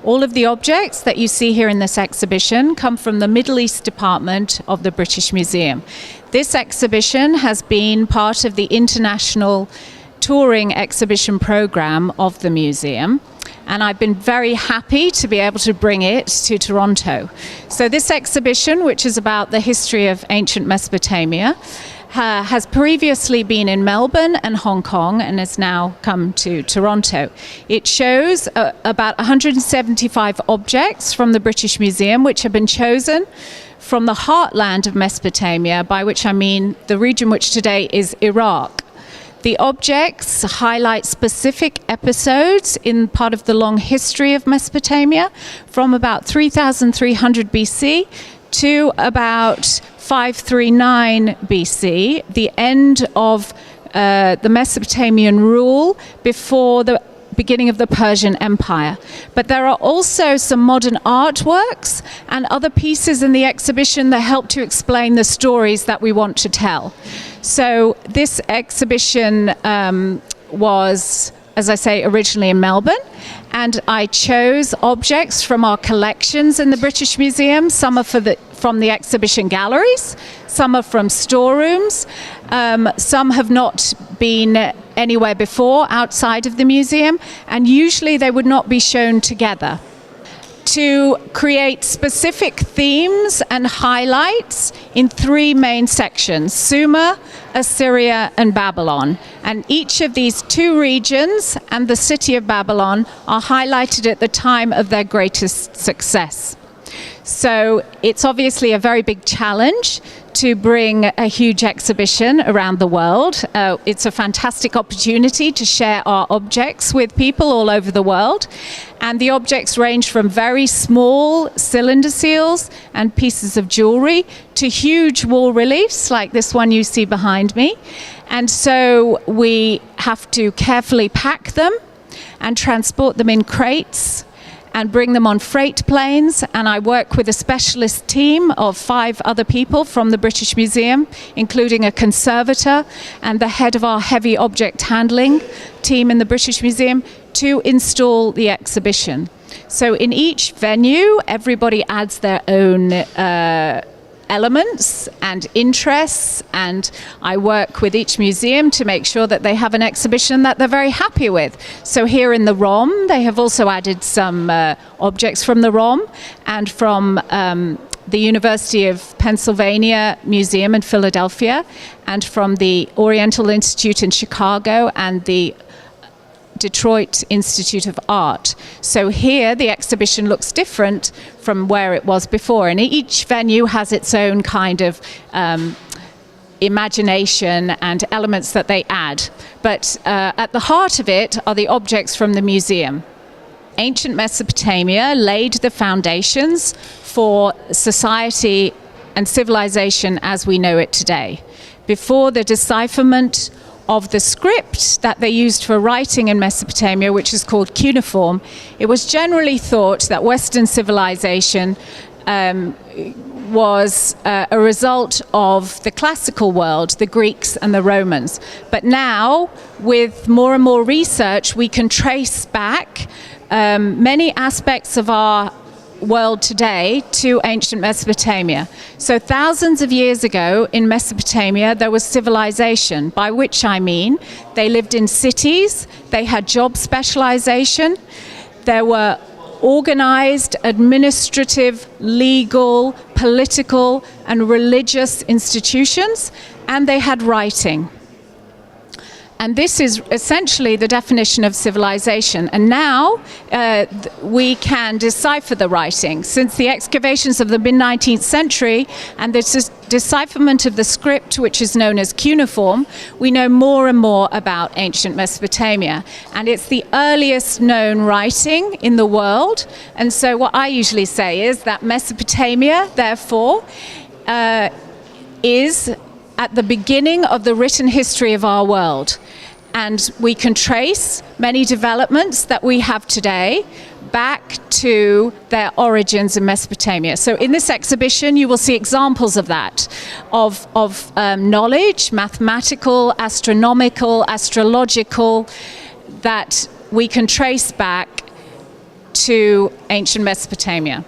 All of the objects that you see here in this exhibition come from the Middle East department of the British Museum. This exhibition has been part of the international touring exhibition program of the museum, and I've been very happy to be able to bring it to Toronto. So this exhibition, which is about the history of ancient Mesopotamia, has previously been in Melbourne and Hong Kong and has now come to Toronto. It shows about 175 objects from the British Museum, which have been chosen from the heartland of Mesopotamia, by which I mean the region which today is Iraq. The objects highlight specific episodes in part of the long history of Mesopotamia, from about 3,300 BC to about 539 BC, the end of the Mesopotamian rule before the beginning of the Persian Empire. But there are also some modern artworks and other pieces in the exhibition that help to explain the stories that we want to tell. So this exhibition was, as I say, originally in Melbourne, and I chose objects from our collections in the British Museum. Some are from the exhibition galleries, some are from storerooms, some have not been anywhere before outside of the museum, and usually they would not be shown together. To create specific themes and highlights in three main sections: Sumer, Assyria and Babylon. And each of these two regions and the city of Babylon are highlighted at the time of their greatest success. So it's obviously a very big challenge to bring a huge exhibition around the world. It's a fantastic opportunity to share our objects with people all over the world. And the objects range from very small cylinder seals and pieces of jewelry to huge wall reliefs like this one you see behind me. And so we have to carefully pack them and transport them in crates and bring them on freight planes, and I work with a specialist team of 5 other people from the British Museum, including a conservator and the head of our heavy object handling team in the British Museum, to install the exhibition. So in each venue, everybody adds their own elements and interests, and I work with each museum to make sure that they have an exhibition that they're very happy with. So here in the ROM, they have also added some objects from the ROM and from the University of Pennsylvania Museum in Philadelphia, and from the Oriental Institute in Chicago and the Detroit Institute of Art. So here the exhibition looks different from where it was before, and each venue has its own kind of imagination and elements that they add. But at the heart of it are the objects from the museum. Ancient Mesopotamia laid the foundations for society and civilization as we know it today. Before the decipherment of the script that they used for writing in Mesopotamia, which is called cuneiform, it was generally thought that Western civilization was a result of the classical world, the Greeks and the Romans. But now, with more and more research, we can trace back many aspects of our world today to ancient Mesopotamia. So thousands of years ago in Mesopotamia there was civilization, by which I mean they lived in cities, they had job specialization, there were organized administrative, legal, political and religious institutions, and they had writing. And this is essentially the definition of civilization. And now we can decipher the writing. Since the excavations of the mid-19th century and the decipherment of the script, which is known as cuneiform, we know more and more about ancient Mesopotamia. And it's the earliest known writing in the world. And so what I usually say is that Mesopotamia, therefore, is at the beginning of the written history of our world. And we can trace many developments that we have today back to their origins in Mesopotamia. So in this exhibition, you will see examples of that, of knowledge, mathematical, astronomical, astrological, that we can trace back to ancient Mesopotamia.